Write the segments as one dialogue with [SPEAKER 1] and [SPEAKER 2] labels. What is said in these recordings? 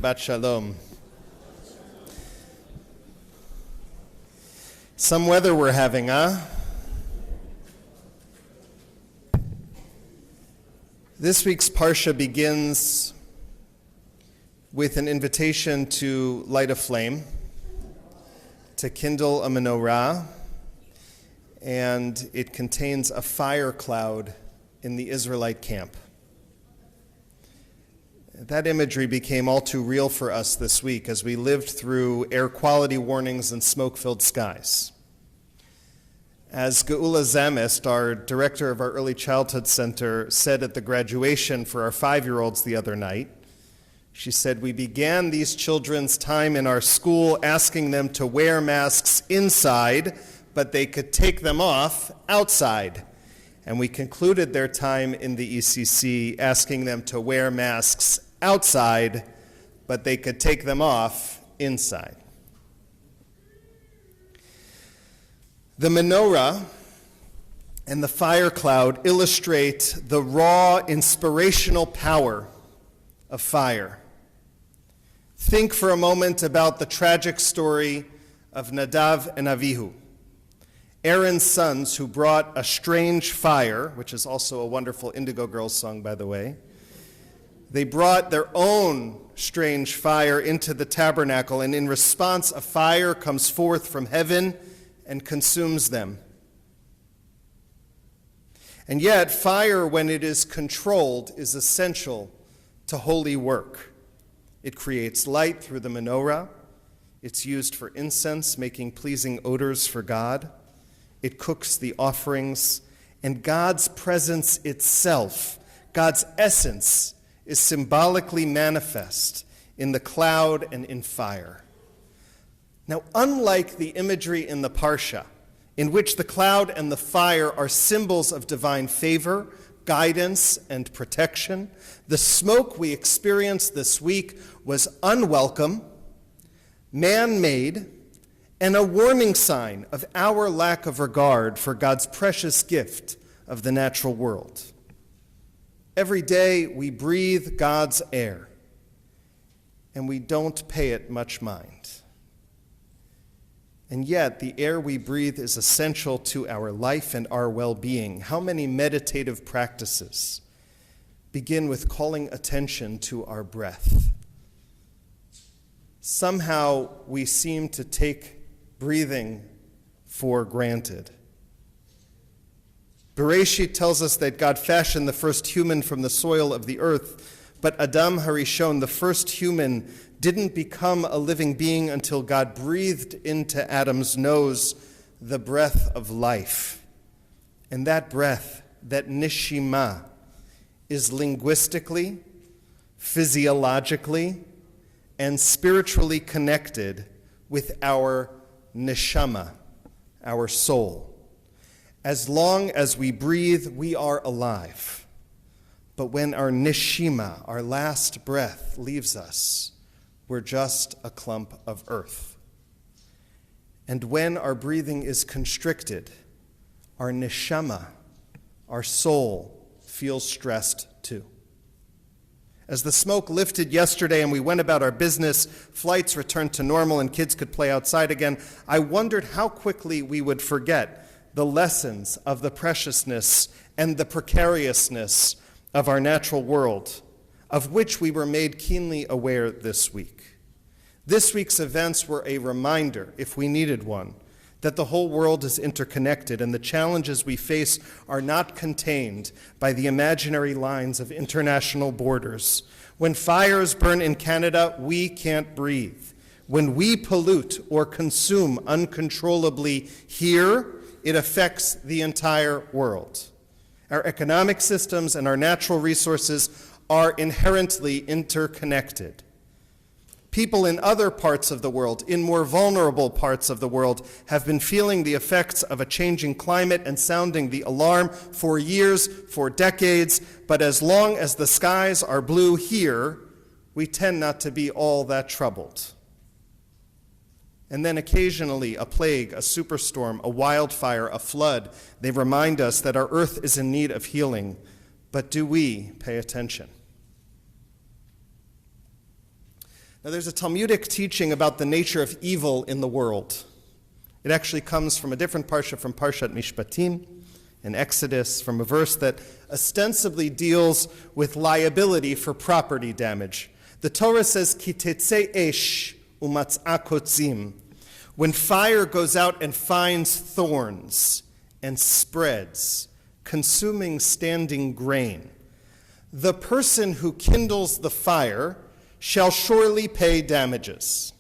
[SPEAKER 1] Shabbat Shalom. Some weather we're having, huh? This week's Parsha begins with an invitation to light a flame, to kindle a menorah, and it contains a fire cloud in the Israelite camp. That imagery became all too real for us this week as we lived through air quality warnings and smoke-filled skies. As Geula Zamist, our director of our Early Childhood Center, said at the graduation for our 5-year-olds the other night, she said, "We began these children's time in our school asking them to wear masks inside, but they could take them off outside. And we concluded their time in the ECC asking them to wear masks outside, but they could take them off inside." The menorah and the fire cloud illustrate the raw, inspirational power of fire. Think for a moment about the tragic story of Nadav and Avihu, Aaron's sons who brought a strange fire, which is also a wonderful Indigo Girls song, by the way. They brought their own strange fire into the tabernacle, and in response, a fire comes forth from heaven and consumes them. And yet, fire, when it is controlled, is essential to holy work. It creates light through the menorah. It's used for incense, making pleasing odors for God. It cooks the offerings, and God's presence itself, God's essence, is symbolically manifest in the cloud and in fire. Now, unlike the imagery in the Parsha, in which the cloud and the fire are symbols of divine favor, guidance, and protection, the smoke we experienced this week was unwelcome, man-made, and a warning sign of our lack of regard for God's precious gift of the natural world. Every day we breathe God's air, and we don't pay it much mind. And yet the air we breathe is essential to our life and our well-being. How many meditative practices begin with calling attention to our breath? Somehow we seem to take breathing for granted. Bereshit tells us that God fashioned the first human from the soil of the earth, but Adam Harishon, the first human, didn't become a living being until God breathed into Adam's nose the breath of life. And that breath, that neshima, is linguistically, physiologically, and spiritually connected with our neshama, our soul. As long as we breathe, we are alive. But when our neshima, our last breath, leaves us, we're just a clump of earth. And when our breathing is constricted, our neshama, our soul, feels stressed too. As the smoke lifted yesterday and we went about our business, flights returned to normal and kids could play outside again, I wondered how quickly we would forget the lessons of the preciousness and the precariousness of our natural world, of which we were made keenly aware this week. This week's events were a reminder, if we needed one, that the whole world is interconnected and the challenges we face are not contained by the imaginary lines of international borders. When fires burn in Canada, we can't breathe. When we pollute or consume uncontrollably here, it affects the entire world. Our economic systems and our natural resources are inherently interconnected. People in other parts of the world, in more vulnerable parts of the world, have been feeling the effects of a changing climate and sounding the alarm for years, for decades, but as long as the skies are blue here, we tend not to be all that troubled. And then occasionally a plague, a superstorm, a wildfire, a flood, they remind us that our earth is in need of healing. But do we pay attention? Now, there's a Talmudic teaching about the nature of evil in the world. It actually comes from a different parsha, from Parshat Mishpatim in Exodus, from a verse that ostensibly deals with liability for property damage. The Torah says, Ki tetzei esh umatzah kotzim. When fire goes out and finds thorns and spreads, consuming standing grain, the person who kindles the fire shall surely pay damages.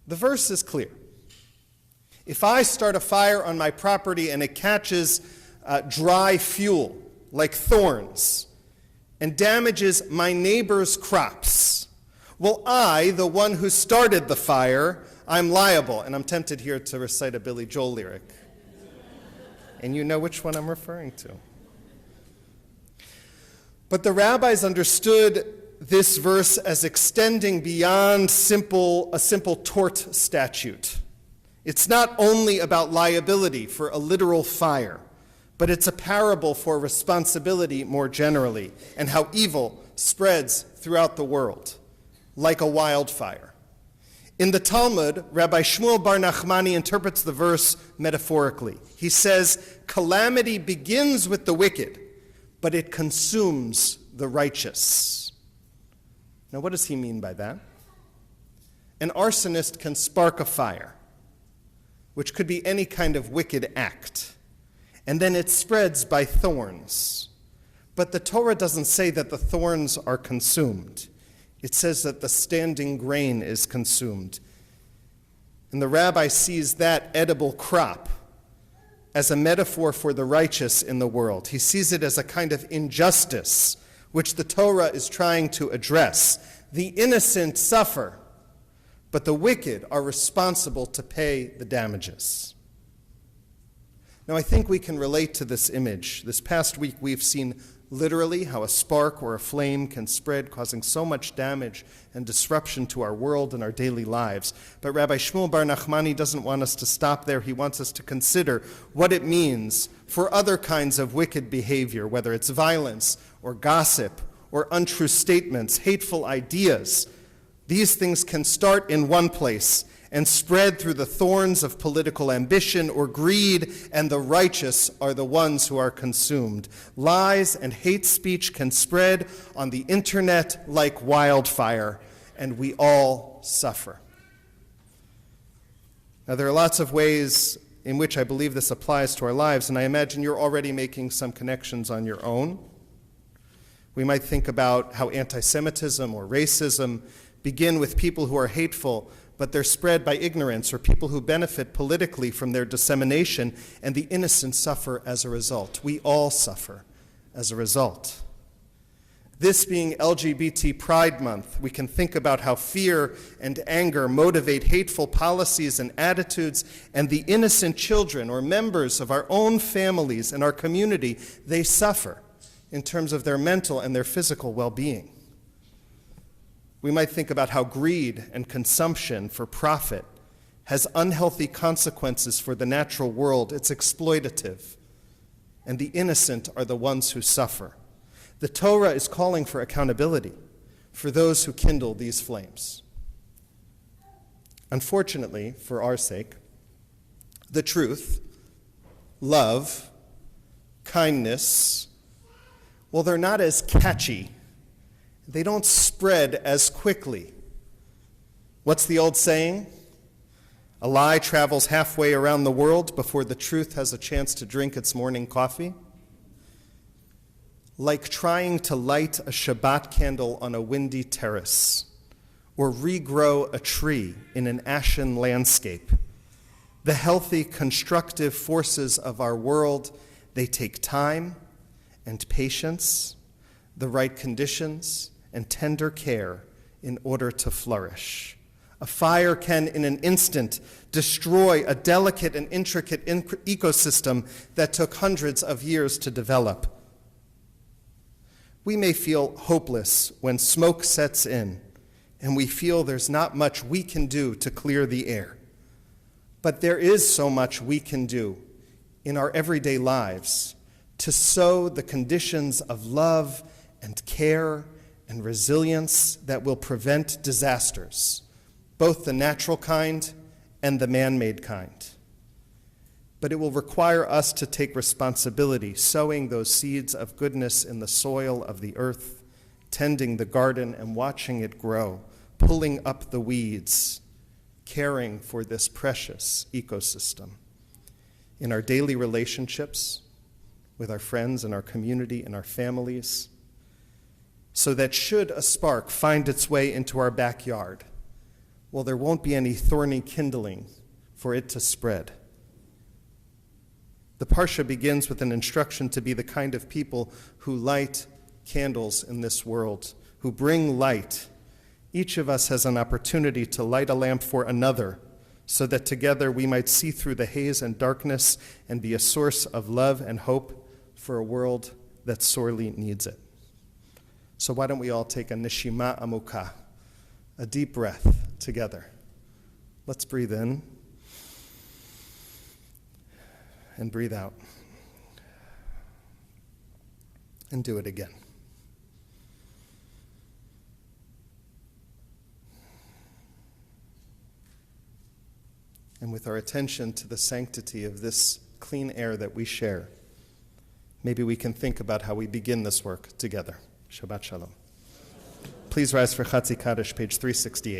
[SPEAKER 1] The verse is clear. If I start a fire on my property and it catches dry fuel, like thorns, and damages my neighbor's crops, well, I, the one who started the fire, I'm liable. And I'm tempted here to recite a Billy Joel lyric. And you know which one I'm referring to. But the rabbis understood this verse as extending beyond a simple tort statute. It's not only about liability for a literal fire, but it's a parable for responsibility more generally and how evil spreads throughout the world, like a wildfire. In the Talmud, Rabbi Shmuel Bar Nachmani interprets the verse metaphorically. He says, calamity begins with the wicked, but it consumes the righteous. Now, what does he mean by that? An arsonist can spark a fire, which could be any kind of wicked act, and then it spreads by thorns. But the Torah doesn't say that the thorns are consumed. It says that the standing grain is consumed. And the rabbi sees that edible crop as a metaphor for the righteous in the world. He sees it as a kind of injustice which the Torah is trying to address. The innocent suffer, but the wicked are responsible to pay the damages. Now, I think we can relate to this image. This past week, we've seen literally how a spark or a flame can spread, causing so much damage and disruption to our world and our daily lives. But Rabbi Shmuel Bar Nachmani doesn't want us to stop there. He wants us to consider what it means for other kinds of wicked behavior, whether it's violence or gossip or untrue statements, hateful ideas. These things can start in one place and spread through the thorns of political ambition or greed, and the righteous are the ones who are consumed. Lies and hate speech can spread on the internet like wildfire, and we all suffer. Now, there are lots of ways in which I believe this applies to our lives, and I imagine you're already making some connections on your own. We might think about how anti-Semitism or racism begin with people who are hateful, but they're spread by ignorance or people who benefit politically from their dissemination, and the innocent suffer as a result. We all suffer as a result. This being LGBT Pride Month, we can think about how fear and anger motivate hateful policies and attitudes, and the innocent children or members of our own families and our community, they suffer in terms of their mental and their physical well-being. We might think about how greed and consumption for profit has unhealthy consequences for the natural world. It's exploitative, and the innocent are the ones who suffer. The Torah is calling for accountability for those who kindle these flames. Unfortunately, for our sake, the truth, love, kindness, well, they're not as catchy. They don't spread as quickly. What's the old saying? A lie travels halfway around the world before the truth has a chance to drink its morning coffee. Like trying to light a Shabbat candle on a windy terrace or regrow a tree in an ashen landscape. The healthy, constructive forces of our world, they take time and patience, the right conditions, and tender care in order to flourish. A fire can, in an instant, destroy a delicate and intricate ecosystem that took hundreds of years to develop. We may feel hopeless when smoke sets in, and we feel there's not much we can do to clear the air. But there is so much we can do in our everyday lives to sow the conditions of love and care and resilience that will prevent disasters, both the natural kind and the man-made kind. But it will require us to take responsibility, sowing those seeds of goodness in the soil of the earth, tending the garden and watching it grow, pulling up the weeds, caring for this precious ecosystem. In our daily relationships, with our friends and our community and our families, so that should a spark find its way into our backyard, well, there won't be any thorny kindling for it to spread. The Parsha begins with an instruction to be the kind of people who light candles in this world, who bring light. Each of us has an opportunity to light a lamp for another, so that together we might see through the haze and darkness and be a source of love and hope for a world that sorely needs it. So why don't we all take a neshima amuka, a deep breath together. Let's breathe in and breathe out. And do it again. And with our attention to the sanctity of this clean air that we share, maybe we can think about how we begin this work together. Shabbat Shalom. Please rise for Chatzi Kaddish, page 368.